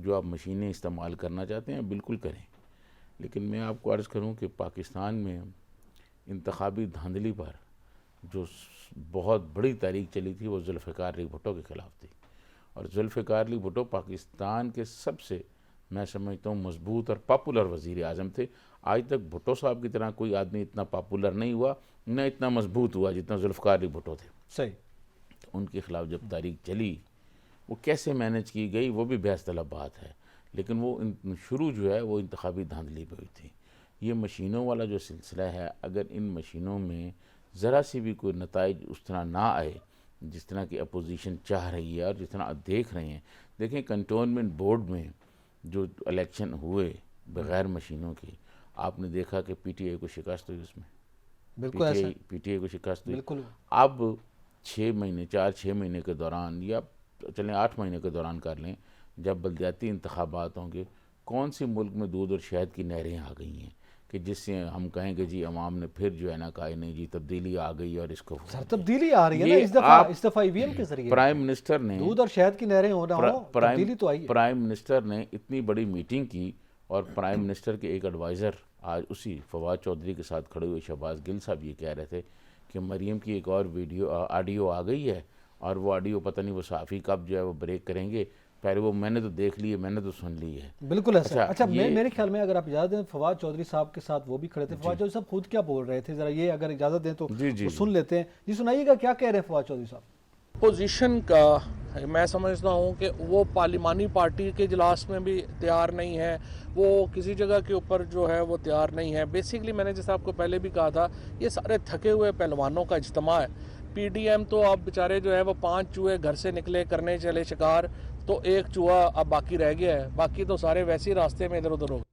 جو آپ مشینیں استعمال کرنا چاہتے ہیں بالکل کریں، لیکن میں آپ کو عرض کروں کہ پاکستان میں انتخابی دھاندلی پر جو بہت بڑی تاریخ چلی تھی وہ ذوالفقار علی بھٹو کے خلاف تھی، اور ذوالفقار علی بھٹو پاکستان کے سب سے میں سمجھتا ہوں مضبوط اور پاپولر وزیر اعظم تھے۔ آج تک بھٹو صاحب کی طرح کوئی آدمی اتنا پاپولر نہیں ہوا، نہ اتنا مضبوط ہوا جتنا ذوالفقار علی بھٹو تھے۔ صحیح۔ تو ان کے خلاف جب تاریخ چلی، وہ کیسے مینج کی گئی وہ بھی بحث طلب بات ہے، لیکن وہ شروع جو ہے وہ انتخابی دھاندلی پہ ہوئی تھی۔ یہ مشینوں والا جو سلسلہ ہے، اگر ان مشینوں میں ذرا سی بھی کوئی نتائج اس طرح نہ آئے جس طرح کی اپوزیشن چاہ رہی ہے اور جس طرح آپ دیکھ رہے ہیں، دیکھیں کنٹونمنٹ بورڈ میں جو الیکشن ہوئے بغیر مشینوں کی، آپ نے دیکھا کہ پی ٹی آئی کو شکست ہوئی، اس میں بالکل ایسا پی ٹی آئی کو شکست ہوئی۔ بالکل۔ اب 6 مہینے کے دوران، یا چلیں 8 مہینے کے دوران کر لیں، جب بلدیاتی انتخابات ہوں گے، کون سی ملک میں دودھ اور شہد کی نہریں آ گئی ہیں کہ جس سے ہم کہیں کہ جی عوام نے پھر جو ہے نا کہا نہیں جی تبدیلی آ گئی اور اس کو سر تبدیلی آ رہی ہے نا، اس دفعہ ای وی ایم کے ذریعے پرائم منسٹر نے دودھ اور شہد کی نہریں ہو رہا ہوں، تبدیلی تو آئی ہے۔ پرائم منسٹر نے اتنی بڑی میٹنگ کی، اور پرائم منسٹر کے ایک ایڈوائزر آج اسی فواد چودھری کے ساتھ کھڑے ہوئے شہباز گل صاحب یہ کہہ رہے تھے کہ مریم کی ایک اور آڈیو آ گئی ہے، اور وہ آڈیو پتہ نہیں وہ صحافی کب جو ہے وہ بریک کریں گے، پہلے وہ میں نے تو دیکھ لی ہے، میں نے تو سن لی ہے۔ بالکل ایسا۔ اچھا میرے خیال میں اگر آپ اجازت دیں، فواد چودھری صاحب کے ساتھ وہ بھی کھڑے تھے، فواد چودھری صاحب خود کیا بول رہے تھے، ذرا یہ اگر اجازت دیں تو وہ سن لیتے ہیں۔ جی سنائیے گا کیا کہہ رہے ہیں فواد چودھری صاحب۔ اپوزیشن کا میں سمجھتا ہوں کہ وہ پارلیمانی پارٹی کے اجلاس میں بھی تیار نہیں ہے، وہ کسی جگہ کے اوپر جو ہے وہ تیار نہیں ہے۔ بیسیکلی میں نے جیسا آپ کو پہلے بھی کہا تھا، یہ سارے تھکے ہوئے پہلوانوں کا اجتماع ہے۔ پی ڈی ایم تو اب بیچارے جو ہے وہ 5 چوہے گھر سے نکلے کرنے چلے شکار، تو ایک چوہا اب باقی رہ گیا ہے، باقی تو سارے ویسے راستے میں ادھر ادھر ہو گئے۔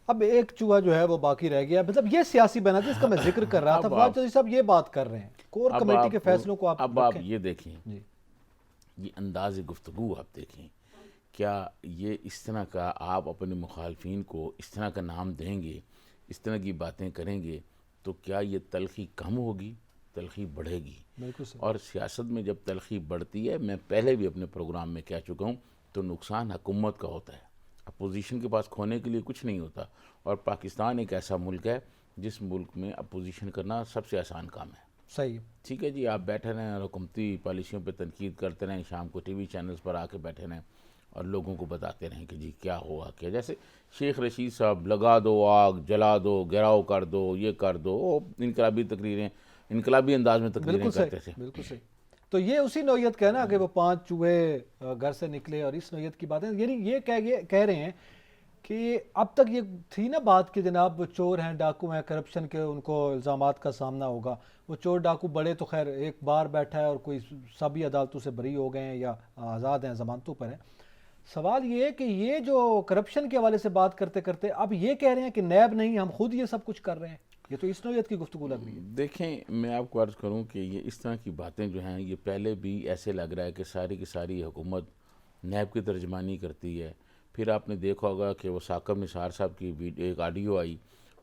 اب ایک چوہا جو ہے وہ باقی رہ گیا، مطلب یہ سیاسی بنا جس کا میں ذکر کر رہا تھا۔ فواد چودھری صاحب یہ بات کر رہے ہیں، کور کمیٹی کے فیصلوں کو اب آپ یہ دیکھیں، یہ انداز گفتگو آپ دیکھیں، کیا یہ اس طرح کا آپ اپنے مخالفین کو اس طرح کا نام دیں گے، اس طرح کی باتیں کریں گے، تو کیا یہ تلخی کم ہوگی؟ تلخی بڑھے گی۔ اور سیاست میں جب تلخی بڑھتی ہے، میں پہلے بھی اپنے پروگرام میں کہہ چکا ہوں، تو نقصان حکومت کا ہوتا ہے، اپوزیشن کے پاس کھونے کے لیے کچھ نہیں ہوتا۔ اور پاکستان ایک ایسا ملک ہے جس ملک میں اپوزیشن کرنا سب سے آسان کام ہے۔ صحیح۔ ٹھیک ہے جی، آپ بیٹھے رہیں اور حکومتی پالیسیوں پہ تنقید کرتے رہیں، شام کو ٹی وی چینلز پر آ کے بیٹھے رہیں اور لوگوں کو بتاتے رہیں کہ جی کیا ہوا کیا، جیسے شیخ رشید صاحب لگا دو آگ، جلا دو، گھیراؤ کر دو، یہ کر دو، وہ انقلابی تقریریں، انقلابی انداز میں تقریریں کرتے تھے۔ بالکل صحیح۔ تو یہ اسی نوعیت کا ہے نا کہ وہ 5 چوہے گھر سے نکلے، اور اس نوعیت کی باتیں، یعنی یہ کہہ رہے ہیں کہ اب تک یہ تھی نا بات کہ جناب وہ چور ہیں، ڈاکو ہیں، کرپشن کے ان کو الزامات کا سامنا ہوگا۔ وہ چور ڈاکو بڑے تو خیر ایک بار بیٹھا ہے اور کوئی سبھی عدالتوں سے بری ہو گئے ہیں یا آزاد ہیں، ضمانتوں پر ہیں۔ سوال یہ ہے کہ یہ جو کرپشن کے حوالے سے بات کرتے کرتے اب یہ کہہ رہے ہیں کہ نیب نہیں، ہم خود یہ سب کچھ کر رہے ہیں، یہ تو اس نوعیت کی گفتگو لگ رہی ہے۔ دیکھیں میں آپ کو عرض کروں کہ یہ اس طرح کی باتیں جو ہیں یہ پہلے بھی ایسے لگ رہا ہے کہ ساری کی ساری حکومت نیب کی ترجمانی کرتی ہے۔ پھر آپ نے دیکھا ہوگا کہ وہ ثاقب نثار صاحب کی ایک آڈیو آئی،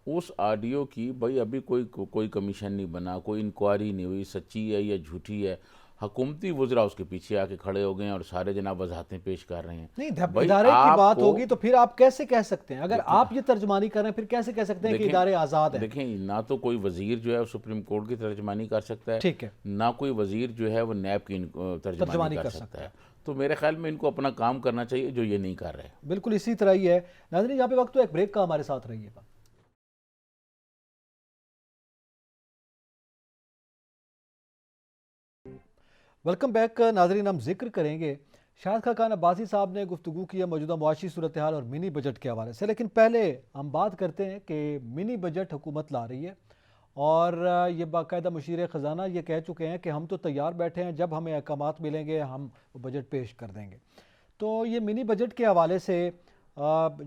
اس آڈیو کی بھائی ابھی کوئی کمیشن نہیں بنا، کوئی انکوائری نہیں ہوئی، سچی ہے یا جھوٹی ہے، حکومتی وزراء اس کے پیچھے آ کے کھڑے ہو گئے ہیں اور سارے جناب وضاحتیں پیش کر رہے ہیں۔ نہیں، ادارے کی بات ہوگی تو پھر آپ کیسے کہہ سکتے ہیں؟ اگر آپ یہ ترجمانی کر رہے ہیں پھر کیسے کہہ سکتے ہیں کہ ادارے آزاد ہیں؟ دیکھیں نہ تو کوئی وزیر جو ہے سپریم کورٹ کی ترجمانی کر سکتا ہے، ٹھیک ہے، نہ کوئی وزیر جو ہے وہ نیب کی ترجمانی کر سکتا ہے۔ تو میرے خیال میں ان کو اپنا کام کرنا چاہیے جو یہ نہیں کر رہے۔ بالکل اسی طرح ہی ہے۔ ناظرین یہاں پہ وقت تو ایک بریک کا، ہمارے ساتھ رہیے گا۔ ویلکم بیک ناظرین، ہم ذکر کریں گے شاہد خاقان عباسی صاحب نے گفتگو کی ہے موجودہ معاشی صورتحال اور منی بجٹ کے حوالے سے، لیکن پہلے ہم بات کرتے ہیں کہ منی بجٹ حکومت لا رہی ہے، اور یہ باقاعدہ مشیر خزانہ یہ کہہ چکے ہیں کہ ہم تو تیار بیٹھے ہیں، جب ہمیں احکامات ملیں گے ہم بجٹ پیش کر دیں گے۔ تو یہ منی بجٹ کے حوالے سے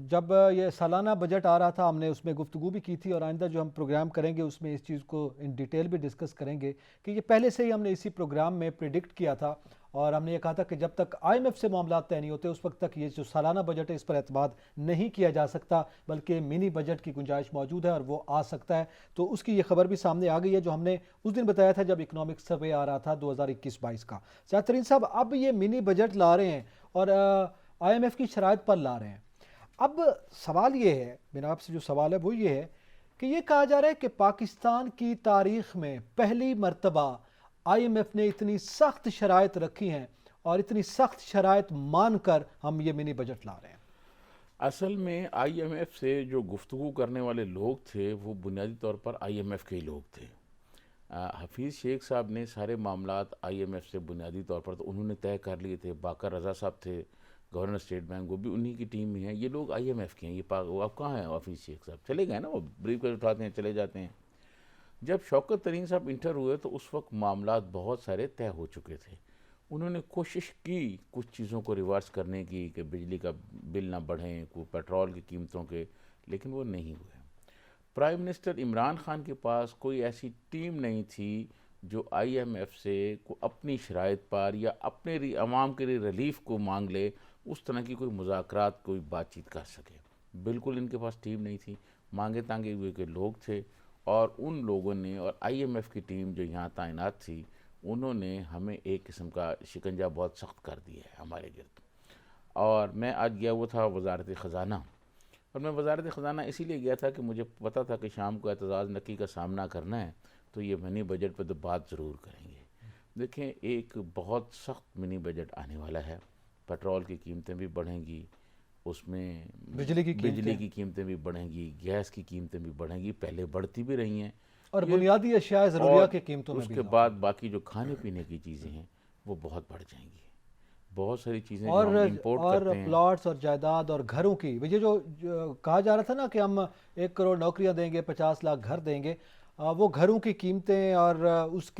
جب یہ سالانہ بجٹ آ رہا تھا ہم نے اس میں گفتگو بھی کی تھی، اور آئندہ جو ہم پروگرام کریں گے اس میں اس چیز کو ان ڈیٹیل بھی ڈسکس کریں گے کہ یہ پہلے سے ہی ہم نے اسی پروگرام میں پریڈکٹ کیا تھا، اور ہم نے یہ کہا تھا کہ جب تک آئی ایم ایف سے معاملات طے نہیں ہوتے اس وقت تک یہ جو سالانہ بجٹ ہے اس پر اعتماد نہیں کیا جا سکتا، بلکہ منی بجٹ کی گنجائش موجود ہے اور وہ آ سکتا ہے۔ تو اس کی یہ خبر بھی سامنے آ گئی ہے جو ہم نے اس دن بتایا تھا جب اکنامک سروے آ رہا تھا 2021-22 کا۔ سیاد ترین صاحب اب یہ منی بجٹ لا رہے ہیں، اور IMF کی شرائط پر لا رہے ہیں. اب سوال یہ ہے، میرا آپ سے جو سوال ہے وہ یہ ہے کہ یہ کہا جا رہا ہے کہ پاکستان کی تاریخ میں پہلی مرتبہ IMF نے اتنی سخت شرائط رکھی ہیں اور اتنی سخت شرائط مان کر ہم یہ منی بجٹ لا رہے ہیں. اصل میں IMF سے جو گفتگو کرنے والے لوگ تھے وہ بنیادی طور پر IMF کے ہی لوگ تھے. حفیظ شیخ صاحب نے سارے معاملات IMF سے بنیادی طور پر تو انہوں نے طے کر لیے تھے. باقر رضا صاحب تھے گورنر اسٹیٹ بینک، وہ بھی انہی کی ٹیم میں ہیں. یہ لوگ IMF کے ہیں. یہ اب کہاں ہیں حفیظ شیخ صاحب؟ چلے گئے نا، وہ بریف کر اٹھاتے ہیں چلے جاتے ہیں. جب شوکت ترین صاحب انٹر ہوئے تو اس وقت معاملات بہت سارے طے ہو چکے تھے. انہوں نے کوشش کی کچھ چیزوں کو ریورس کرنے کی کہ بجلی کا بل نہ بڑھیں، کوئی پیٹرول کی قیمتوں کے، لیکن وہ نہیں ہوئے. پرائم منسٹر عمران خان کے پاس کوئی ایسی ٹیم نہیں تھی جو IMF سے اپنی شرائط پر یا اپنے عوام کے لیے ریلیف کو مانگ لے، اس طرح کی کوئی مذاکرات کوئی بات چیت کر سکے. بالکل ان کے پاس ٹیم نہیں تھی. مانگے تانگے ہوئے کے لوگ تھے، اور ان لوگوں نے اور IMF کی ٹیم جو یہاں تعینات تھی انہوں نے ہمیں ایک قسم کا شکنجہ بہت سخت کر دیا ہے ہمارے گرد. اور میں آج گیا وہ تھا وزارت خزانہ، اور میں وزارت خزانہ اسی لیے گیا تھا کہ مجھے پتہ تھا کہ شام کو اعتزاز نقی کا سامنا کرنا ہے، تو یہ منی بجٹ پہ تو بات ضرور کریں گے. دیکھیں، ایک بہت سخت منی بجٹ آنے والا ہے. پیٹرول کی قیمتیں بھی بڑھیں گی، اس میں بجلی کی قیمتیں بھی بڑھیں گی، گیس کی قیمتیں بھی بڑھیں گی، پہلے بڑھتی بھی رہی ہیں، اور بنیادی اشیاء ضروریات کی قیمتوں میں اس بھی کے بعد باقی جو کھانے پینے کی چیزیں ہیں وہ بہت بڑھ جائیں گی. بہت ساری چیزیں جو ہم امپورٹ کرتے ہیں، پلاٹس اور جائیداد اور گھروں کی، یہ جو کہا جا رہا تھا نا کہ ہم 1 کروڑ نوکریاں دیں گے، 50 لاکھ گھر دیں گے، وہ گھروں کی قیمتیں اور اس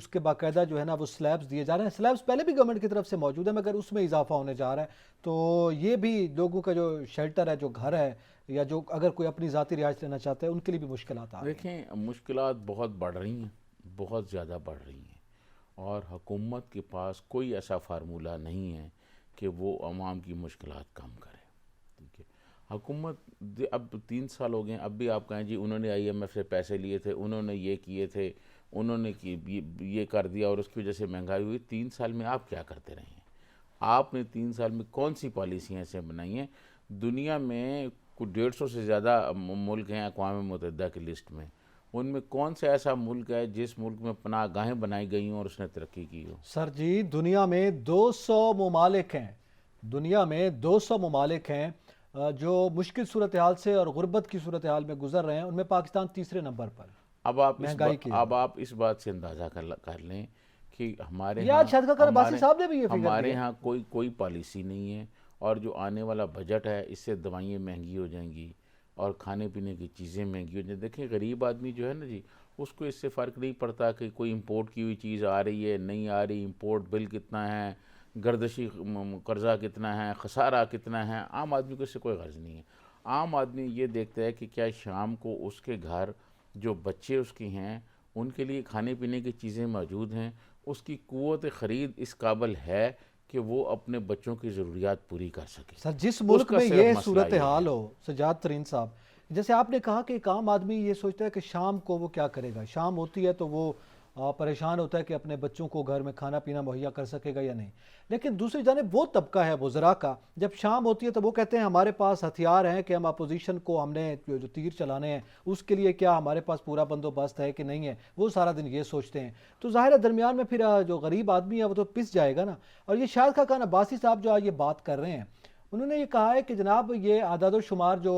کے باقاعدہ جو ہے نا وہ سلیبز دیے جا رہے ہیں. سلیبز پہلے بھی گورنمنٹ کی طرف سے موجود ہے، مگر اس میں اضافہ ہونے جا رہا ہے. تو یہ بھی لوگوں کا جو شیلٹر ہے، جو گھر ہے، یا جو اگر کوئی اپنی ذاتی رہائش لینا چاہتا ہے، ان کے لیے بھی مشکلات آ رہی ہیں. دیکھیں مشکلات بہت بڑھ رہی ہیں، بہت زیادہ بڑھ رہی ہیں، اور حکومت کے پاس کوئی ایسا فارمولہ نہیں ہے کہ وہ عوام کی مشکلات کم کرے. ٹھیک ہے، حکومت اب 3 سال ہو گئے ہیں، اب بھی آپ کہیں جی انہوں نے IMF سے پیسے لیے تھے، انہوں نے یہ کیے تھے، انہوں نے یہ کر دیا اور اس کی وجہ سے مہنگائی ہوئی. 3 سال میں آپ کیا کرتے رہے ہیں؟ آپ نے 3 سال میں کون سی پالیسیاں ایسے بنائی ہیں؟ دنیا میں کچھ 150 سے زیادہ ملک ہیں اقوام متحدہ کی لسٹ میں، ان میں کون سا ایسا ملک ہے جس ملک میں پناہ گاہیں بنائی گئی ہوں اور اس نے ترقی کی ہو؟ سر جی، دنیا میں 200 ممالک ہیں، دنیا میں 200 ممالک ہیں جو مشکل صورتحال سے اور غربت کی صورتحال میں گزر رہے ہیں. ان میں پاکستان تیسرے نمبر پر. اب آپ اس بات سے اندازہ کر لیں کہ ہمارے ہاں کوئی پالیسی نہیں ہے، اور جو آنے والا بجٹ ہے اس سے دوائیں مہنگی ہو جائیں گی اور کھانے پینے کی چیزیں مہنگی ہو جائیں. دیکھیں غریب آدمی جو ہے نا جی، اس کو اس سے فرق نہیں پڑتا کہ کوئی امپورٹ کی ہوئی چیز آ رہی ہے نہیں آ رہی، امپورٹ بل کتنا ہے، گردشی قرضہ کتنا ہے، خسارہ کتنا ہے. عام آدمی کو اس سے کوئی غرض نہیں ہے. عام آدمی یہ دیکھتا ہے کہ کیا شام کو اس کے گھر جو بچے اس کے ہیں ان کے لیے کھانے پینے کی چیزیں موجود ہیں، اس کی قوت خرید اس قابل ہے کہ وہ اپنے بچوں کی ضروریات پوری کر سکے. سر جس ملک میں یہ صورتحال ہو سجاد ترین صاحب، جیسے آپ نے کہا کہ ایک عام آدمی یہ سوچتا ہے کہ شام کو وہ کیا کرے گا، شام ہوتی ہے تو وہ پریشان ہوتا ہے کہ اپنے بچوں کو گھر میں کھانا پینا مہیا کر سکے گا یا نہیں. لیکن دوسری جانب وہ طبقہ ہے وزراء کا، جب شام ہوتی ہے تو وہ کہتے ہیں ہمارے پاس ہتھیار ہیں کہ ہم اپوزیشن کو ہم نے جو تیر چلانے ہیں اس کے لیے کیا ہمارے پاس پورا بندوبست ہے کہ نہیں ہے. وہ سارا دن یہ سوچتے ہیں. تو ظاہر ہے درمیان میں پھر جو غریب آدمی ہے وہ تو پس جائے گا نا. اور یہ شاہد خاقان عباسی صاحب جو آج یہ بات کر رہے ہیں، انہوں نے یہ کہا ہے کہ جناب یہ اعداد و شمار جو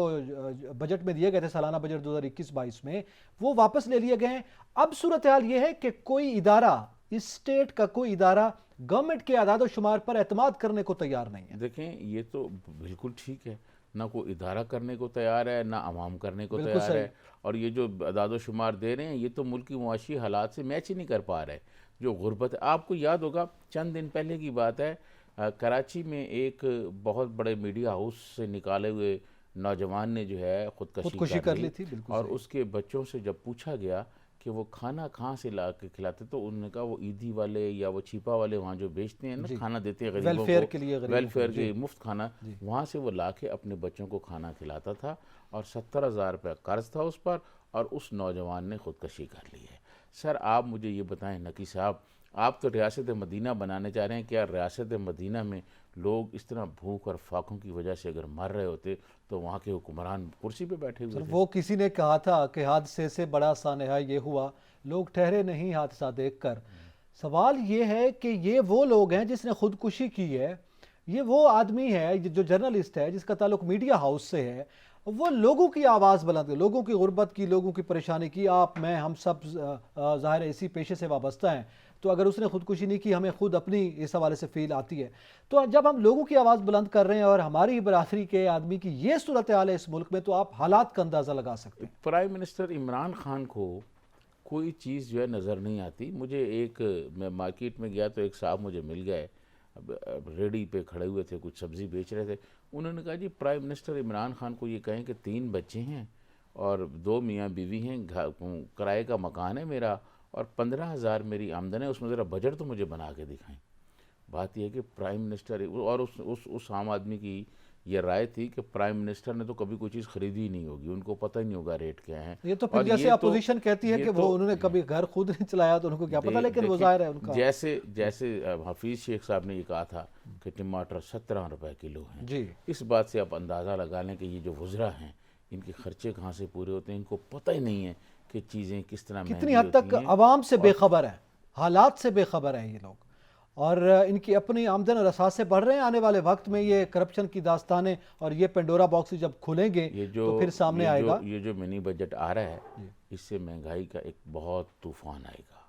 بجٹ میں دیے گئے تھے سالانہ بجٹ 2021-22 میں، وہ واپس لے لیے گئے ہیں. اب صورتحال یہ ہے کہ کوئی ادارہ، اسٹیٹ کا کوئی ادارہ گورنمنٹ کے اعداد و شمار پر اعتماد کرنے کو تیار نہیں ہے. دیکھیں یہ تو بالکل ٹھیک ہے، نہ کوئی ادارہ کرنے کو تیار ہے نہ عوام کرنے کو تیار ہے. اور یہ جو اعداد و شمار دے رہے ہیں یہ تو ملک کی معاشی حالات سے میچ ہی نہیں کر پا رہے. جو غربت ہے، آپ کو یاد ہوگا چند دن پہلے کی بات ہے، کراچی میں ایک بہت بڑے میڈیا ہاؤس سے نکالے ہوئے نوجوان نے جو ہے خودکشی کر لی تھی. اور اس کے بچوں سے جب پوچھا گیا کہ وہ کھانا کہاں سے لا کے کھلاتے تو انہوں نے کہا وہ عیدی والے یا وہ چھیپا والے وہاں جو بیچتے ہیں نا کھانا دیتے ہیں غریبوں کو، ویلفیئر کے مفت کھانا، وہاں سے وہ لا کے اپنے بچوں کو کھانا کھلاتا تھا. اور 70,000 روپے قرض تھا اس پر، اور اس نوجوان نے خودکشی کر لی ہے. سر آپ مجھے یہ بتائیں نقی صاحب، آپ تو ریاست مدینہ بنانے چاہ رہے ہیں، کیا ریاست مدینہ میں لوگ اس طرح بھوک اور فاقوں کی وجہ سے اگر مر رہے ہوتے تو وہاں کے حکمران کرسی پہ بیٹھے ہوئے تھے. وہ کسی نے کہا تھا کہ حادثے سے بڑا سانحہ یہ ہوا لوگ ٹھہرے نہیں حادثہ دیکھ کر. سوال یہ ہے کہ یہ وہ لوگ ہیں جس نے خودکشی کی ہے, یہ وہ آدمی ہے جو جرنلسٹ ہے جس کا تعلق میڈیا ہاؤس سے ہے, وہ لوگوں کی آواز بلند ہے, لوگوں کی غربت کی, لوگوں کی پریشانی کی. آپ میں ہم سب ظاہر ہے اسی پیشے سے وابستہ ہیں, تو اگر اس نے خودکشی نہیں کی ہمیں خود اپنی اس حوالے سے فیل آتی ہے. تو جب ہم لوگوں کی آواز بلند کر رہے ہیں اور ہماری برادری کے آدمی کی یہ صورتحال ہے اس ملک میں, تو آپ حالات کا اندازہ لگا سکتے ہیں. پرائم منسٹر عمران خان کو کوئی چیز جو ہے نظر نہیں آتی. مجھے میں مارکیٹ میں گیا تو ایک صاحب مجھے مل گئے, ریڈی پہ کھڑے ہوئے تھے, کچھ سبزی بیچ رہے تھے. انہوں نے کہا g prime minister Imran Khan کو یہ کہیں کہ 3 بچے ہیں اور 2 میاں بیوی ہیں, کرائے کا مکان ہے میرا اور 15,000 میری آمدن ہے, اس میں ذرا بجٹ تو مجھے بنا کے دکھائیں. بات یہ ہے کہ پرائم منسٹر, اور اس عام آدمی کی یہ رائے تھی کہ پرائم منسٹر نے تو کبھی کوئی چیز خریدی ہی نہیں ہوگی, ان کو پتہ ہی نہیں ہوگا ریٹ کیا ہے. یہ تو پھر جیسے اپوزیشن کہتی ہے کہ وہ انہوں نے کبھی گھر خود نہیں چلایا تو ان کو کیا پتہ, لیکن وہ ظاہر ہے ان کا. جیسے حفیظ شیخ صاحب نے یہ کہا تھا کہ ٹماٹر 17 روپے کلو ہیں, جی اس بات سے آپ اندازہ لگا لیں کہ یہ جو وزراء ہیں ان کے خرچے کہاں سے پورے ہوتے ہیں, ان کو پتہ ہی نہیں ہے کہ چیزیں کس طرح کتنی حد تک عوام سے بے خبر ہیں, حالات سے بے خبر ہیں یہ لوگ, اور ان کی اپنی آمدن اور اثاثے بڑھ رہے ہیں. آنے والے وقت میں یہ کرپشن کی داستانیں اور یہ پینڈورا باکس جب کھلیں گے تو پھر سامنے آئے گا. یہ جو منی بجٹ آ رہا ہے اس سے مہنگائی کا ایک بہت طوفان آئے گا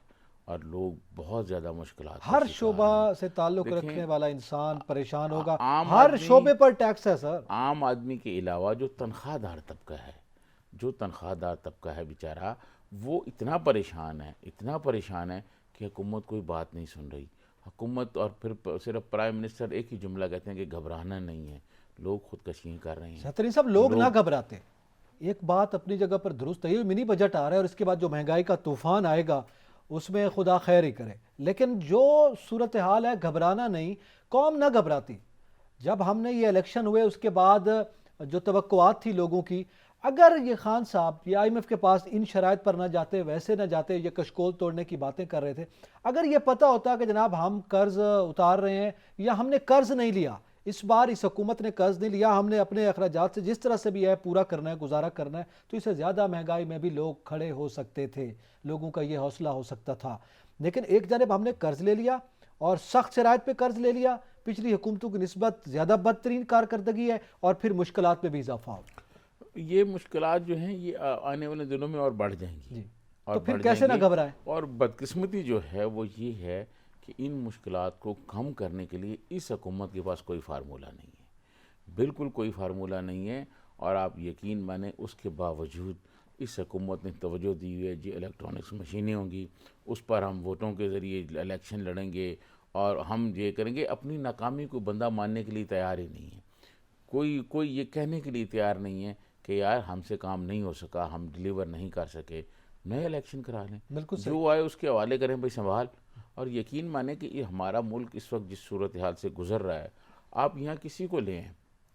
اور لوگ بہت زیادہ مشکلات, ہر شعبہ سے تعلق رکھنے والا انسان پریشان ہوگا. ہر شعبے پر ٹیکس ہے سر. عام آدمی کے علاوہ جو تنخواہ دار طبقہ ہے بیچارہ, وہ اتنا پریشان ہے کہ حکومت کوئی بات نہیں سن رہی. حکومت اور پھر صرف پرائم منسٹر ایک ہی جملہ کہتے ہیں کہ گھبرانا نہیں ہے, لوگ خودکشیاں کر رہے ہیں. سہتری صاحب لوگ نہ گھبراتے, ایک بات اپنی جگہ پر درست ہے, یہ منی بجٹ آ رہا ہے اور اس کے بعد جو مہنگائی کا طوفان آئے گا اس میں خدا خیر ہی کرے, لیکن جو صورتحال ہے گھبرانا نہیں, قوم نہ گھبراتی. جب ہم نے یہ الیکشن ہوئے اس کے بعد جو توقعات تھی لوگوں کی, اگر یہ خان صاحب یہ IMF کے پاس ان شرائط پر نہ جاتے, ویسے نہ جاتے, یہ کشکول توڑنے کی باتیں کر رہے تھے, اگر یہ پتہ ہوتا کہ جناب ہم قرض اتار رہے ہیں یا ہم نے قرض نہیں لیا, اس بار اس حکومت نے قرض نہیں لیا, ہم نے اپنے اخراجات سے جس طرح سے بھی ہے پورا کرنا ہے, گزارا کرنا ہے, تو اسے زیادہ مہنگائی میں بھی لوگ کھڑے ہو سکتے تھے, لوگوں کا یہ حوصلہ ہو سکتا تھا. لیکن ایک جانب ہم نے قرض لے لیا اور سخت شرائط پہ قرض لے لیا, پچھلی حکومتوں کی نسبت زیادہ بدترین کارکردگی ہے اور پھر مشکلات میں بھی اضافہ ہو. یہ مشکلات جو ہیں یہ آنے والے دنوں میں اور بڑھ جائیں گی. تو پھر کیسے نہ گھبرائیں. اور بدقسمتی جو ہے وہ یہ ہے کہ ان مشکلات کو کم کرنے کے لیے اس حکومت کے پاس کوئی فارمولہ نہیں ہے, بالکل کوئی فارمولہ نہیں ہے. اور آپ یقین مانیں اس کے باوجود اس حکومت نے توجہ دی ہوئی ہے جی الیکٹرانکس مشینیں ہوں گی, اس پر ہم ووٹوں کے ذریعے الیکشن لڑیں گے اور ہم یہ کریں گے. اپنی ناکامی کو بندہ ماننے کے لیے تیار ہی نہیں ہے, کوئی یہ کہنے کے لیے تیار نہیں ہے کہ یار ہم سے کام نہیں ہو سکا, ہم ڈیلیور نہیں کر سکے, نئے الیکشن کرا لیں, بالکل جو آئے اس کے حوالے کریں بھائی سنبھال. اور یقین مانیں کہ یہ ہمارا ملک اس وقت جس صورتحال سے گزر رہا ہے, آپ یہاں کسی کو لیں,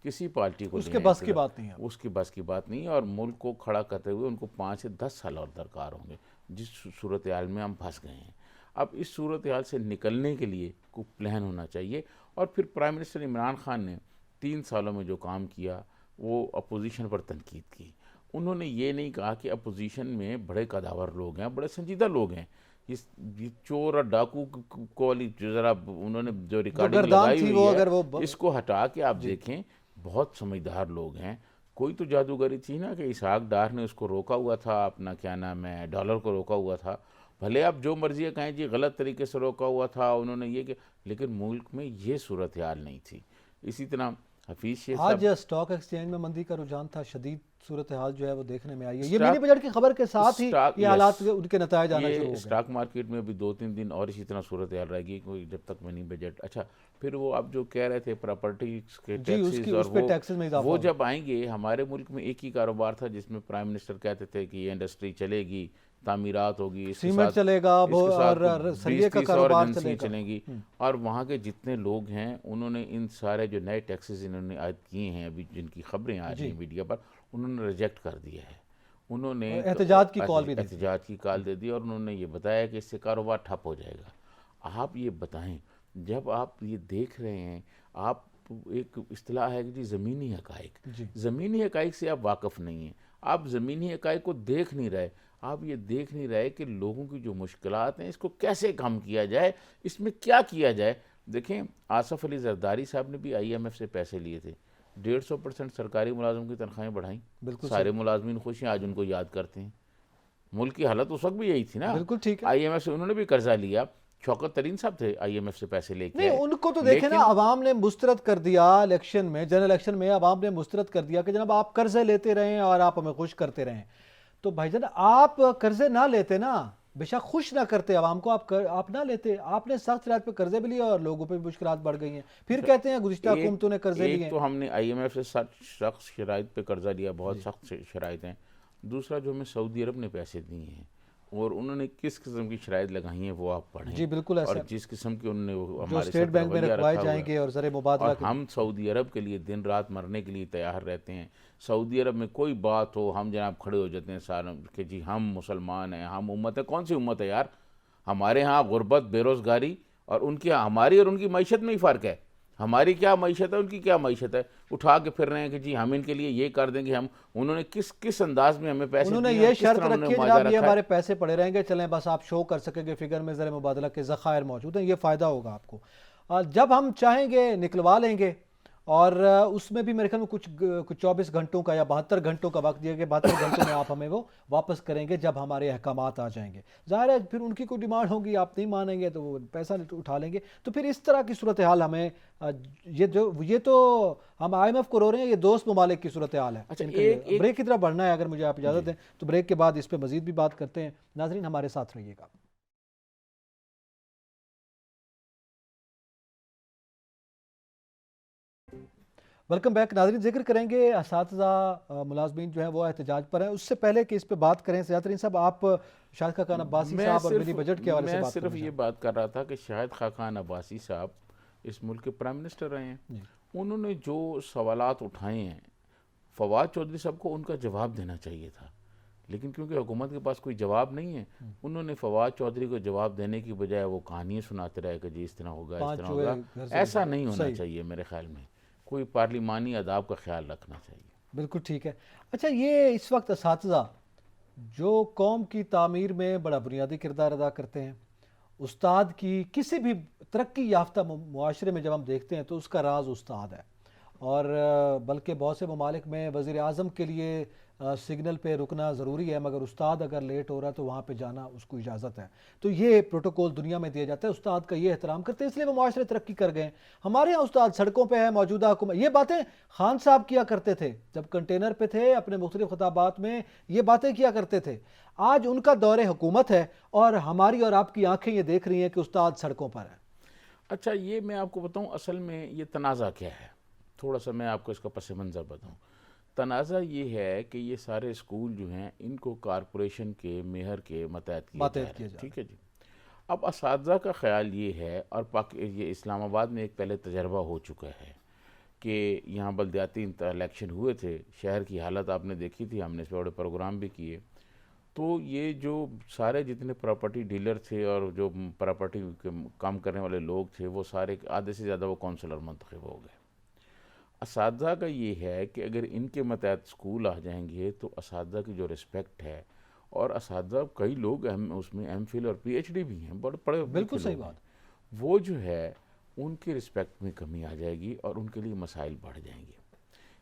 کسی پارٹی کو لیں, اس کے بس کی بات نہیں ہے, اس کی بس کی بات نہیں ہے. اور ملک کو کھڑا کرتے ہوئے ان کو 5 سے 10 سال اور درکار ہوں گے جس صورتحال میں ہم پھنس گئے ہیں. اب اس صورتحال سے نکلنے کے لیے کوئی پلان ہونا چاہیے. اور پھر پرائم منسٹر عمران خان نے 3 سالوں میں جو کام کیا وہ اپوزیشن پر تنقید کی. انہوں نے یہ نہیں کہا کہ اپوزیشن میں بڑے قداور لوگ ہیں, بڑے سنجیدہ لوگ ہیں, یہ چور اور ڈاکو کو ذرا انہوں نے جو ریکارڈنگ لگائی ہوئی ہے اس کو ہٹا کے آپ دیکھیں بہت سمجھدار لوگ ہیں. کوئی تو جادوگری تھی نا کہ اسحاق ڈار نے اس کو روکا ہوا تھا, اپنا کیا نام ہے ڈالر کو روکا ہوا تھا, بھلے آپ جو مرضی کہیں جی غلط طریقے سے روکا ہوا تھا انہوں نے یہ کہ, لیکن ملک میں یہ صورتحال نہیں تھی. اسی طرح حفیظ شیخ آج اسٹاک ایکسچینج میں مندی کا رجحان تھا, شدید صورتحال جو ہے وہ دیکھنے میں آئی ہے. یہ منی بجٹ کی خبر کے ساتھ ہی یہ حالات ان کے نتائج آنا شروع ہو گئے. اسٹاک مارکیٹ میں بھی 2-3 دن اور اسی طرح صورتحال رہے گی کوئی جب تک منی بجٹ. اچھا پھر وہ آپ جو کہہ رہے تھے پراپرٹیز کے ٹیکسز اور وہ جب آئیں گے, ہمارے ملک میں ایک ہی کاروبار تھا جس میں پرائم منسٹر کہتے تھے کہ یہ انڈسٹری چلے گی, تعمیرات ہوگی, سیمنٹ چلے گا اور سریے کا کاروبار چلیں گی. اور وہاں کے جتنے لوگ ہیں انہوں نے ان سارے جو نئے ٹیکسز انہوں نے عائد کیے ہیں ابھی جن کی خبریں آ رہی ہیں میڈیا پر, انہوں نے ریجیکٹ کر دیا ہے. انہوں نے احتجاج کی کال دے دی اور انہوں نے یہ بتایا کہ اس سے کاروبار ٹھپ ہو جائے گا. آپ یہ بتائیں جب آپ یہ دیکھ رہے ہیں، آپ ایک اصطلاح ہے کہ جی زمینی حقائق، جی زمینی حقائق سے آپ واقف نہیں ہیں، آپ زمینی حقائق کو دیکھ نہیں رہے، آپ یہ دیکھ نہیں رہے کہ لوگوں کی جو مشکلات ہیں اس کو کیسے کم کیا جائے، اس میں کیا کیا جائے۔ دیکھیں آصف علی زرداری صاحب نے بھی آئی ایم ایف سے پیسے لیے تھے، 150% سرکاری ملازم کی تنخواہیں بڑھائیں، بالکل سارے ملازمین خوش ہیں، آج ان کو یاد کرتے ہیں۔ ملک کی حالت اس وقت بھی یہی تھی نا، بالکل ٹھیک ہے۔ آئی ایم ایف سے انہوں نے بھی قرضہ لیا، شوکت ترین صاحب تھے آئی ایم ایف سے پیسے لے کے نہیں، آئے، ان کو تو دیکھیں نا، لیکن عوام نے مسترد کر دیا الیکشن میں، جنرل الیکشن میں عوام نے مسترد کر دیا کہ جناب آپ قرضے لیتے رہیں اور آپ ہمیں خوش کرتے رہیں۔ تو بھائی جان آپ قرضے نہ لیتے نا، بے شک خوش نہ کرتے عوام کو، آپ نہ لیتے، آپ نے سخت شرائط پہ قرضے بھی لیے اور لوگوں پہ بھی مشکلات بڑھ گئی ہیں، پھر کہتے ہیں گزشتہ حکومتوں نے قرضے لیے ایک ہیں۔ تو ہم نے آئی ایم ایف سے سخت شرائط پہ قرضہ لیا، بہت سخت شرائط ہیں، دوسرا جو ہمیں سعودی عرب نے پیسے دیے ہیں اور انہوں نے کس قسم کی شرائط لگائی ہیں وہ آپ پڑھیں، جی بالکل اور ایسا، جس قسم کی انہوں نے جو ہمارے اسٹیٹ ساتھ بینک میں رویہ رکھوائے رکھا جائیں ہوا گے ہے، اور زر مبادلہ اور کے، ہم سعودی عرب کے لیے دن رات مرنے کے لیے تیار رہتے ہیں۔ سعودی عرب میں کوئی بات ہو ہم جناب کھڑے ہو جاتے ہیں سارے کہ جی ہم مسلمان ہیں، ہم امت ہے۔ کون سی امت ہے یار؟ ہمارے ہاں غربت، بے روزگاری، اور ان کی، ہماری اور ان کی معیشت میں ہی فرق ہے، ہماری کیا معیشت ہے ان کی کیا معیشت ہے، اٹھا کے پھر رہے ہیں کہ جی ہم ان کے لیے یہ کر دیں گے، ہم انہوں نے کس انداز میں ہمیں پیسے انہوں نے دیے ہیں، یہ کس شرط طرح انہوں نے رکھی ہے معاہدہ جناب یہ رکھا ہے۔ ہمارے پیسے پڑے رہیں گے، چلیں بس آپ شو کر سکیں گے فگر میں زر مبادلہ کے ذخائر موجود ہیں، یہ فائدہ ہوگا آپ کو، جب ہم چاہیں گے نکلوا لیں گے، اور اس میں بھی میرے خیال میں کچھ 24 گھنٹوں کا یا 72 گھنٹوں کا وقت دیا کہ 72 گھنٹوں میں آپ ہمیں وہ واپس کریں گے جب ہمارے احکامات آ جائیں گے۔ ظاہر ہے پھر ان کی کوئی ڈیمانڈ ہوگی، آپ نہیں مانیں گے تو وہ پیسہ اٹھا لیں گے، تو پھر اس طرح کی صورتحال ہمیں یہ تو ہم آئی ایم ایف کو رو رہے ہیں، یہ دوست ممالک کی صورتحال ہے۔ اچھا بریک کی طرف بڑھنا ہے، اگر مجھے آپ اجازت دیں تو بریک کے بعد اس پہ مزید بھی بات کرتے ہیں۔ ناظرین ہمارے ساتھ رہیے گا۔ ویلکم بیک ناظرین، ذکر کریں گے اساتذہ ملازمین جو ہیں وہ احتجاج پر ہیں۔ اس سے پہلے کہ اس پہ بات کریں سیاحت ترین صاحب، آپ شاہد خاقان عباسی صاحب اور منی بجٹ کے حوالے سے میں بات صرف کرنا یہ بات کر رہا تھا کہ شاہد خاقان عباسی صاحب اس ملک کے پرائم منسٹر رہے ہیں، انہوں نے جو سوالات اٹھائے ہیں فواد چودھری صاحب کو ان کا جواب دینا چاہیے تھا، لیکن کیونکہ حکومت کے پاس کوئی جواب نہیں ہے، انہوں نے فواد چودھری کو جواب دینے کی بجائے وہ کہانیاں سناتے رہے کہ جی اس طرح ہوگا، اس طرح ہوگا۔ ایسا نہیں ہونا چاہیے، میرے خیال میں کوئی پارلیمانی آداب کا خیال رکھنا چاہیے۔ بالکل ٹھیک ہے۔ اچھا، یہ اس وقت اساتذہ جو قوم کی تعمیر میں بڑا بنیادی کردار ادا کرتے ہیں، استاد کی کسی بھی ترقی یافتہ معاشرے میں جب ہم دیکھتے ہیں تو اس کا راز استاد ہے، اور بلکہ بہت سے ممالک میں وزیر اعظم کے لیے سگنل پہ رکنا ضروری ہے، مگر استاد اگر لیٹ ہو رہا ہے تو وہاں پہ جانا اس کو اجازت ہے، تو یہ پروٹوکول دنیا میں دیا جاتا ہے، استاد کا یہ احترام کرتے ہیں، اس لیے وہ معاشرے ترقی کر گئے ہیں۔ ہمارے یہاں استاد سڑکوں پہ ہے، موجودہ حکومت یہ باتیں خان صاحب کیا کرتے تھے جب کنٹینر پہ تھے، اپنے مختلف خطابات میں یہ باتیں کیا کرتے تھے، آج ان کا دور حکومت ہے اور ہماری اور آپ کی آنکھیں یہ دیکھ رہی ہیں کہ استاد سڑکوں پر ہے۔ اچھا، یہ میں آپ کو بتاؤں اصل میں یہ تنازع کیا ہے، تھوڑا سا میں آپ کو اس کا پس منظر بتاؤں۔ تنازع یہ ہے کہ یہ سارے اسکول جو ہیں ان کو کارپوریشن کے میئر کے ماتحت کیا جا رہا ہے، ٹھیک ہے جی۔ اب اساتذہ کا خیال یہ ہے، اور یہ اسلام آباد میں ایک پہلے تجربہ ہو چکا ہے کہ یہاں بلدیاتی الیکشن ہوئے تھے، شہر کی حالت آپ نے دیکھی تھی، ہم نے اس پہ بڑے پروگرام بھی کیے، تو یہ جو سارے جتنے پراپرٹی ڈیلر تھے اور جو پراپرٹی کے کام کرنے والے لوگ تھے وہ سارے آدھے سے زیادہ وہ کونسلر منتخب ہو گئے۔ اساتذہ کا یہ ہے کہ اگر ان کے متحد اسکول آ جائیں گے تو اساتذہ کی جو رسپیکٹ ہے، اور اساتذہ کئی لوگ اس میں ایم فل اور پی ایچ ڈی بھی ہیں، بڑے پڑھے بالکل صحیح بات، وہ جو ہے ان کی رسپیکٹ میں کمی آ جائے گی اور ان کے لیے مسائل بڑھ جائیں گے،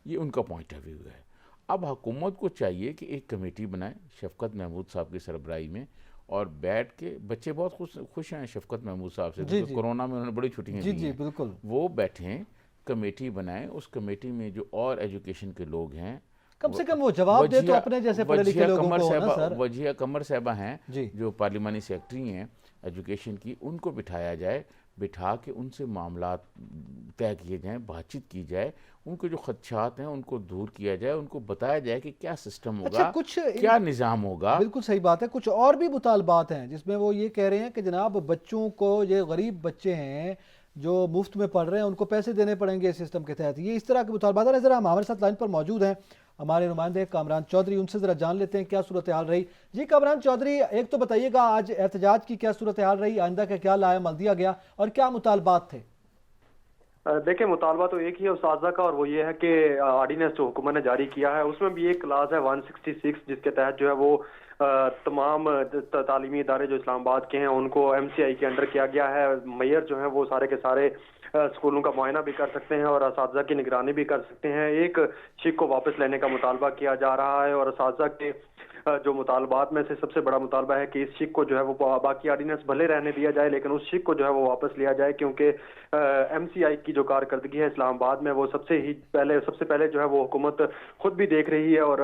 یہ ان کا پوائنٹ آف ویو ہے۔ اب حکومت کو چاہیے کہ ایک کمیٹی بنائے شفقت محمود صاحب کی سربراہی میں، اور بیٹھ کے بچے بہت خوش ہیں شفقت محمود صاحب سے، کیونکہ کورونا میں انہوں نے بڑی چھٹیاں دی ہیں، بالکل وہ بیٹھیں کمیٹی بنائیں، اس کمیٹی میں جو اور ایجوکیشن کے لوگ ہیں کم سے کم وہ جواب دے تو اپنے جیسے پڑھے لکھے لوگوں کو نا سر۔ وجیہ قمر صاحبہ ہیں جو پارلیمانی سیکرٹری ہیں ایجوکیشن کی، ان کو بٹھایا جائے، بٹھا کے ان سے معاملات طے کیے جائیں، بات چیت کی جائے، ان کے جو خدشات ہیں ان کو دور کیا جائے، ان کو بتایا جائے کہ کیا سسٹم ہوگا، کیا نظام ہوگا۔ بالکل صحیح بات ہے۔ کچھ اور بھی مطالبات ہیں جس میں وہ یہ کہہ رہے ہیں کہ جناب بچوں کو، یہ غریب بچے ہیں جو مفت میں پڑھ رہے ہیں ان کو پیسے دینے پڑیں گے اس سسٹم کے تحت. یہ اس طرح کے مطالبات ہیں. ذرا ہمارے ساتھ لائن پر موجود ہیں ہمارے نمائندے کامران چودھری, ان سے ذرا جان لیتے ہیں کیا صورتحال رہی. جی کامران چودھری, ایک تو بتائیے گا آج احتجاج کی کیا صورتحال رہی, آئندہ کا کیا لائحہ عمل دیا گیا اور کیا مطالبات تھے؟ دیکھیں مطالبہ تو ایک ہی ہے اساتذہ کا, اور وہ یہ ہے کہ آرڈیننس جو حکومت نے جاری کیا ہے اس میں بھی ایک کلاس ہے 166 جس کے تحت جو ہے وہ تمام تعلیمی ادارے جو اسلام آباد کے ہیں ان کو ایم سی آئی کے انڈر کیا گیا ہے. میئر جو ہیں وہ سارے کے سارے اسکولوں کا معائنہ بھی کر سکتے ہیں اور اساتذہ کی نگرانی بھی کر سکتے ہیں. ایک شک کو واپس لینے کا مطالبہ کیا جا رہا ہے, اور اساتذہ کے جو مطالبات میں سے سب سے بڑا مطالبہ ہے کہ اس شک کو جو ہے وہ باقی آرڈیننس بھلے رہنے دیا جائے لیکن اس شک کو جو ہے وہ واپس لیا جائے, کیونکہ ایم سی آئی کی جو کارکردگی ہے اسلام آباد میں وہ سب سے پہلے جو ہے وہ حکومت خود بھی دیکھ رہی ہے, اور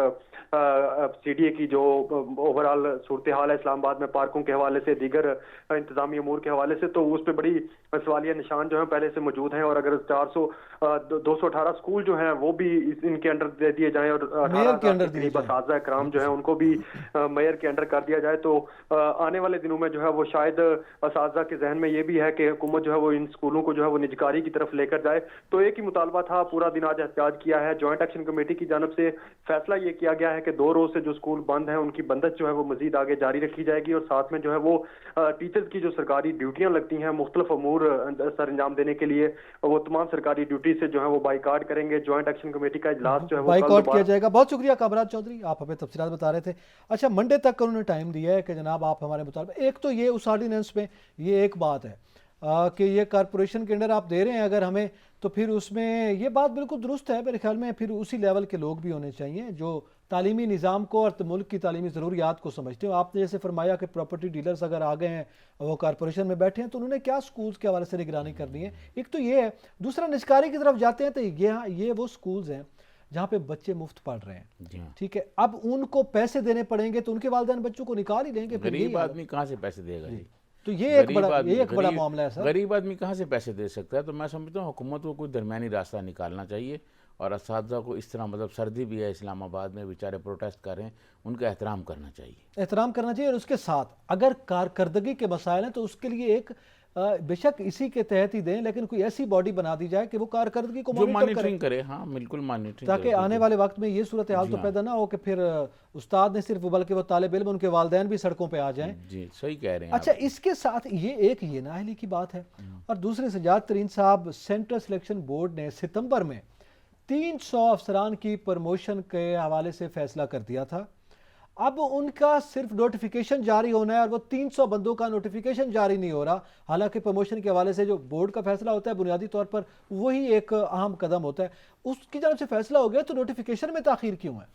سی ڈی اے کی جو اوور آل صورتحال ہے اسلام آباد میں پارکوں کے حوالے سے, دیگر انتظامی امور کے حوالے سے, تو اس پہ بڑی سوالیہ نشان جو ہیں پہلے سے موجود ہیں. اور اگر 218 اسکول جو ہیں وہ بھی ان کے انڈر دے دیے جائیں اور 18,000 قریب اساتذہ کرام جو ہیں ان کو بھی میئر کے انڈر کر دیا جائے, تو آنے والے دنوں میں جو ہے وہ شاید اساتذہ کے ذہن میں یہ بھی ہے کہ حکومت جو ہے وہ ان اسکولوں کو جو ہے وہ نجکاری کی طرف لے کر جائے. تو ایک ہی مطالبہ تھا, پورا دن آج احتجاج کیا ہے. جوائنٹ ایکشن کمیٹی کی جانب سے فیصلہ یہ کیا گیا ہے کہ 2 روز سے جو اسکول بند ہیں ان کی بندش جو ہے وہ مزید آگے جاری رکھی جائے گی, اور ساتھ میں جو ہے وہ ٹیچرز کی جو سرکاری ڈیوٹیاں لگتی ہیں مختلف امور سر انجام دینے کے لیے, وہ تمام سرکاری ڈیوٹی سے جو ہے وہ بائیکاٹ کریں گے. جوائنٹ ایکشن کمیٹی کا اجلاس جو ہے وہ بائیکاٹ کیا جائے گا. بہت شکریہ کامران چودھری, آپ ہمیں تفصیلات بتا رہے تھے. اچھا, منڈے تک انہوں نے ٹائم دیا ہے کہ جناب آپ ہمارے مطالبہ, ایک تو یہ اس آرڈیننس میں یہ ایک بات ہے کہ یہ کارپوریشن کے انڈر آپ دے رہے ہیں اگر ہمیں, تو پھر اس میں یہ بات بالکل درست ہے میرے خیال میں, پھر اسی لیول کے لوگ بھی ہونے چاہیے جو تعلیمی نظام کو اور ملک کی تعلیمی ضروریات کو سمجھتے ہو. آپ نے جیسے فرمایا کہ پراپرٹی ڈیلرز اگر آ گئے ہیں وہ کارپوریشن میں بیٹھے ہیں تو انہوں نے کیا سکولز کے حوالے سے نگرانی کرنی ہے, ایک تو یہ ہے. دوسرا, نجکاری کی طرف جاتے ہیں تو یہ وہ سکولز ہیں جہاں پہ بچے مفت پڑھ رہے ہیں, ٹھیک ہے, اب ان کو پیسے دینے پڑیں گے تو ان کے والدین بچوں کو نکال ہی لیں گے. غریب آدمی کہاں سے پیسے دے گا جی؟ تو یہ ایک بڑا معاملہ ہے سر. غریب آدمی کہاں سے پیسے دے سکتا ہے؟ تو میں سمجھتا ہوں حکومت کو کوئی درمیانی راستہ نکالنا چاہیے, اور اساتذہ کو اس طرح, مطلب سردی بھی ہے اسلام آباد میں, بیچارے پروٹیسٹ کر رہے ہیں, ان کا احترام کرنا چاہیے. اور اس کے ساتھ اگر کارکردگی کے مسائل ہیں تو اس کے لیے ایک بے شک اسی کے تحت ہی دیں, لیکن کوئی ایسی باڈی بنا دی جائے کہ وہ کارکردگی کو مانیٹرنگ کرے. ہاں بالکل مانیٹرنگ, تاکہ آنے والے وقت میں یہ صورتحال تو پیدا نہ ہو کہ پھر استاد نے صرف, بلکہ وہ طالب علم ان کے والدین بھی سڑکوں پہ آ جائیں. جی صحیح کہہ رہے ہیں. اچھا, اس کے ساتھ یہ نااہلی کی بات ہے, اور دوسرے سجاد ترین صاحب, سینٹرل سلیکشن بورڈ نے ستمبر میں 300 افسران کی پروموشن کے حوالے سے فیصلہ کر دیا تھا. اب ان کا صرف نوٹیفیکیشن جاری ہونا ہے اور وہ 300 بندوں کا نوٹیفیکیشن جاری نہیں ہو رہا, حالانکہ پروموشن کے حوالے سے جو بورڈ کا فیصلہ ہوتا ہے بنیادی طور پر وہی ایک اہم قدم ہوتا ہے, اس کی جانب سے فیصلہ ہو گیا تو نوٹیفیکیشن میں تاخیر کیوں ہے؟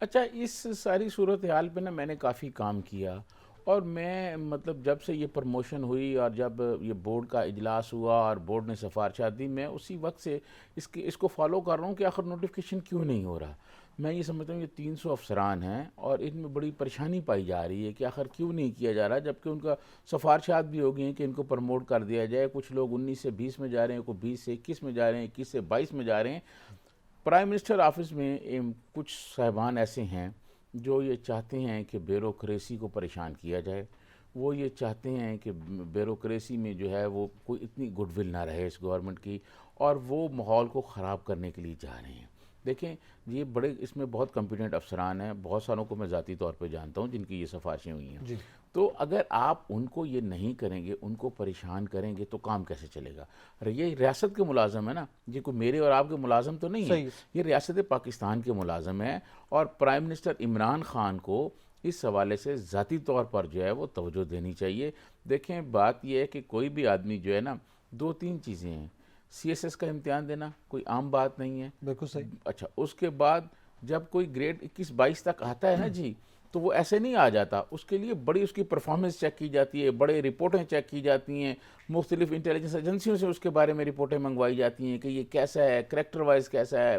اچھا, اس ساری صورتحال پہ میں نے کافی کام کیا, اور میں مطلب جب سے یہ پروموشن ہوئی اور جب یہ بورڈ کا اجلاس ہوا اور بورڈ نے سفارشات دی, میں اسی وقت سے اس کو فالو کر رہا ہوں کہ آخر نوٹیفیکیشن کیوں نہیں ہو رہا. میں یہ سمجھتا ہوں یہ 300 افسران ہیں اور ان میں بڑی پریشانی پائی جا رہی ہے کہ آخر کیوں نہیں کیا جا رہا, جبکہ ان کا سفارشات بھی ہو گئی ہیں کہ ان کو پروموٹ کر دیا جائے. کچھ لوگ 19 سے 20 میں جا رہے ہیں, کوئی 20 سے 21 میں جا رہے ہیں, 21 سے 22 میں جا رہے ہیں. پرائم منسٹر آفس میں کچھ صاحبان ایسے ہیں جو یہ چاہتے ہیں کہ بیوروکریسی کو پریشان کیا جائے. وہ یہ چاہتے ہیں کہ بیوروکریسی میں جو ہے وہ کوئی اتنی گڈ ول نہ رہے اس گورنمنٹ کی, اور وہ ماحول کو خراب کرنے کے لیے چاہ رہے ہیں. دیکھیں, یہ بڑے اس میں بہت کمپیٹنٹ افسران ہیں, بہت ساروں کو میں ذاتی طور پہ جانتا ہوں جن کی یہ سفارشیں ہوئی ہیں جی. تو اگر آپ ان کو یہ نہیں کریں گے, ان کو پریشان کریں گے, تو کام کیسے چلے گا؟ یہ ریاست کے ملازم ہے نا, یہ کوئی میرے اور آپ کے ملازم تو نہیں ہے, یہ ریاست پاکستان کے ملازم ہے. اور پرائم منسٹر عمران خان کو اس حوالے سے ذاتی طور پر جو ہے وہ توجہ دینی چاہیے. دیکھیں, بات یہ ہے کہ کوئی بھی آدمی جو ہے نا, 2-3 چیزیں ہیں. سی ایس ایس کا امتحان دینا کوئی عام بات نہیں ہے. بالکل صحیح. اچھا, اس کے بعد جب کوئی گریڈ 21-22 تک آتا ہے نا جی, تو وہ ایسے نہیں آ جاتا, اس کے لیے بڑی اس کی پرفارمنس چیک کی جاتی ہے, بڑے رپورٹیں چیک کی جاتی ہیں, مختلف انٹیلیجنس ایجنسیوں سے اس کے بارے میں رپورٹیں منگوائی جاتی ہیں کہ یہ کیسا ہے, کریکٹر وائز کیسا ہے,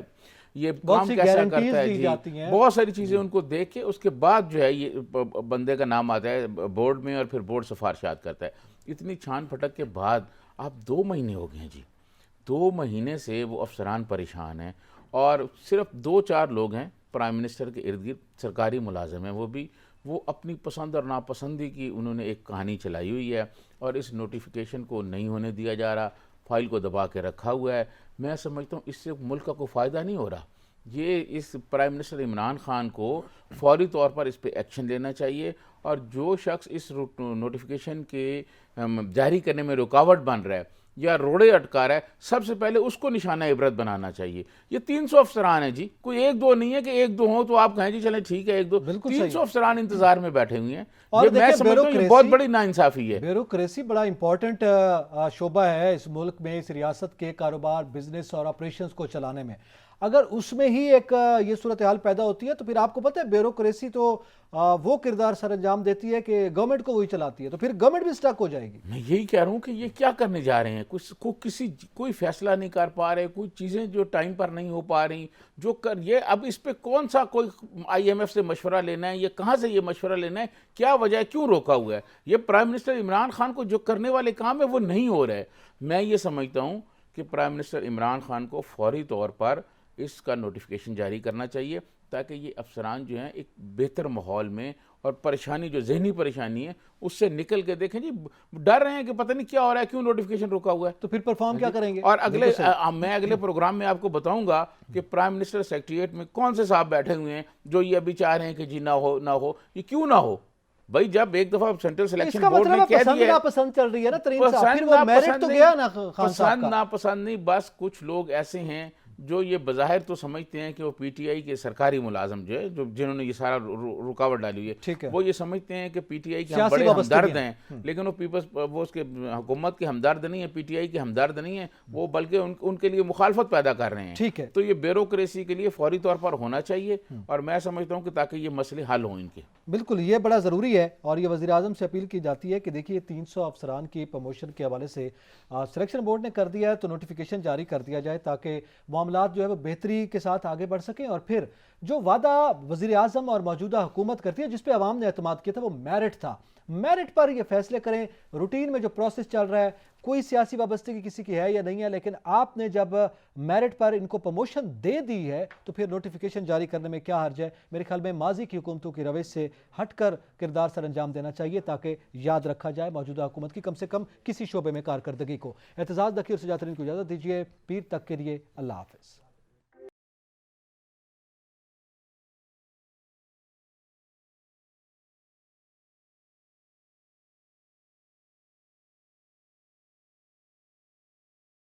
یہ کام کیسا کرتا ہے جی. بہت ساری چیزیں ان کو دیکھ کے اس کے بعد جو ہے یہ بندے کا نام آتا ہے بورڈ میں, اور پھر بورڈ سفارشات کرتا ہے. اتنی چھان پھٹک کے بعد آپ 2 مہینے ہو گئے ہیں جی, 2 مہینے سے وہ افسران پریشان ہیں, اور صرف 2-4 لوگ ہیں پرائم منسٹر کے ارد گرد, سرکاری ملازم ہیں, وہ اپنی پسند اور ناپسندی کی انہوں نے ایک کہانی چلائی ہوئی ہے, اور اس نوٹیفیکیشن کو نہیں ہونے دیا جا رہا. فائل کو دبا کے رکھا ہوا ہے. میں سمجھتا ہوں اس سے ملک کا کوئی فائدہ نہیں ہو رہا. یہ اس پرائم منسٹر عمران خان کو فوری طور پر اس پہ ایکشن لینا چاہیے, اور جو شخص اس نوٹیفیکیشن کے جاری کرنے میں رکاوٹ بن رہا ہے یا روڑے اٹکا رہا ہے, سب سے پہلے اس کو نشانہ عبرت بنانا چاہیے. یہ 300 افسران ہیں جی, کوئی ایک دو نہیں ہے کہ ایک دو ہوں تو آپ کہیں جی چلیں ٹھیک ہے ایک دو, 300 افسران انتظار میں بیٹھے ہوئے ہیں. اور میں سمجھتا ہوں یہ بہت بڑی ناانصافی ہے. بیوروکریسی بڑا امپورٹنٹ شعبہ ہے اس ملک میں, اس ریاست کے کاروبار, بزنس اور آپریشنز کو چلانے میں. اگر اس میں ہی ایک یہ صورتحال پیدا ہوتی ہے تو پھر آپ کو پتہ ہے بیوروکریسی تو وہ کردار سر انجام دیتی ہے کہ گورنمنٹ کو وہی چلاتی ہے, تو پھر گورنمنٹ بھی سٹک ہو جائے گی. میں یہی کہہ رہا ہوں کہ یہ کیا کرنے جا رہے ہیں, کوئی فیصلہ نہیں کر پا رہے, کوئی چیزیں جو ٹائم پر نہیں ہو پا رہی, یہ اب اس پہ کون سا کوئی IMF سے مشورہ لینا ہے, یہ کہاں سے یہ مشورہ لینا ہے, کیا وجہ ہے, کیوں روکا ہوا ہے. یہ پرائم منسٹر عمران خان کو جو کرنے والے کام ہے وہ نہیں ہو رہے. میں یہ سمجھتا ہوں کہ پرائم منسٹر عمران خان کو فوری طور پر اس کا نوٹیفیکیشن جاری کرنا چاہیے تاکہ یہ افسران جو ہیں ایک بہتر ماحول میں, اور پریشانی جو ذہنی پریشانی ہے اس سے نکل کے دیکھیں جی, ڈر رہے ہیں کہ پتہ نہیں کیا ہو رہا ہے, کیوں نوٹیفیکیشن روکا ہوا ہے. تو پھر پرفارم کیا کریں گے. اور میں اگلے پروگرام میں آپ کو بتاؤں گا کہ پرائم منسٹر سیکریٹریٹ میں کون سے صاحب بیٹھے ہوئے ہیں جو یہ ابھی چاہ رہے ہیں کہ جی نہ ہو. یہ کیوں نہ ہو بھائی, جب ایک دفعہ سینٹرل سلیکشن بورڈ نے کہہ دیا ہے, پسند چل رہی ہے نا ترین صاحب, پھر وہ میرٹ تو گیا نا خان صاحب کا. ناپسند نہیں, بس کچھ لوگ ایسے ہیں جو یہ بظاہر تو سمجھتے ہیں کہ وہ PTI کے سرکاری ملازم جو ہے, جنہوں نے یہ سارا رکاوٹ ڈالی ہوئی ہے, وہ یہ سمجھتے ہیں کہ PTI کے ہم بڑے ہمدرد ہیں, لیکن وہ اس کے حکومت کے ہمدرد نہیں ہیں, PTI کے ہمدرد نہیں ہیں, وہ بلکہ ان کے لیے مخالفت پیدا کر رہے ہیں. تو یہ بیوروکریسی کے لیے فوری طور پر ہونا چاہیے, اور میں سمجھتا ہوں کہ تاکہ یہ مسئلے حل ہوں ان کے. بالکل, یہ بڑا ضروری ہے, اور یہ وزیر اعظم سے اپیل کی جاتی ہے کہ دیکھیے 300 افسران کی پروموشن کے حوالے سے سلیکشن بورڈ نے کر دیا ہے, تو نوٹیفیکیشن جاری کر دیا جائے تاکہ معاملات جو ہے وہ بہتری کے ساتھ آگے بڑھ سکیں. اور پھر جو وعدہ وزیر اعظم اور موجودہ حکومت کرتی ہے, جس پہ عوام نے اعتماد کیا تھا, وہ میرٹ تھا. میرٹ پر یہ فیصلے کریں, روٹین میں جو پروسیس چل رہا ہے, کوئی سیاسی وابستگی کسی کی ہے یا نہیں ہے, لیکن آپ نے جب میرٹ پر ان کو پروموشن دے دی ہے تو پھر نوٹیفیکیشن جاری کرنے میں کیا حرج ہے. میرے خیال میں ماضی کی حکومتوں کی روش سے ہٹ کر کردار سر انجام دینا چاہیے تاکہ یاد رکھا جائے موجودہ حکومت کی کم سے کم کسی شعبے میں کارکردگی کو. اعتزاز دکی اور سجاد ترین کو اجازت دیجیے, پیر تک کے لیے اللہ حافظ.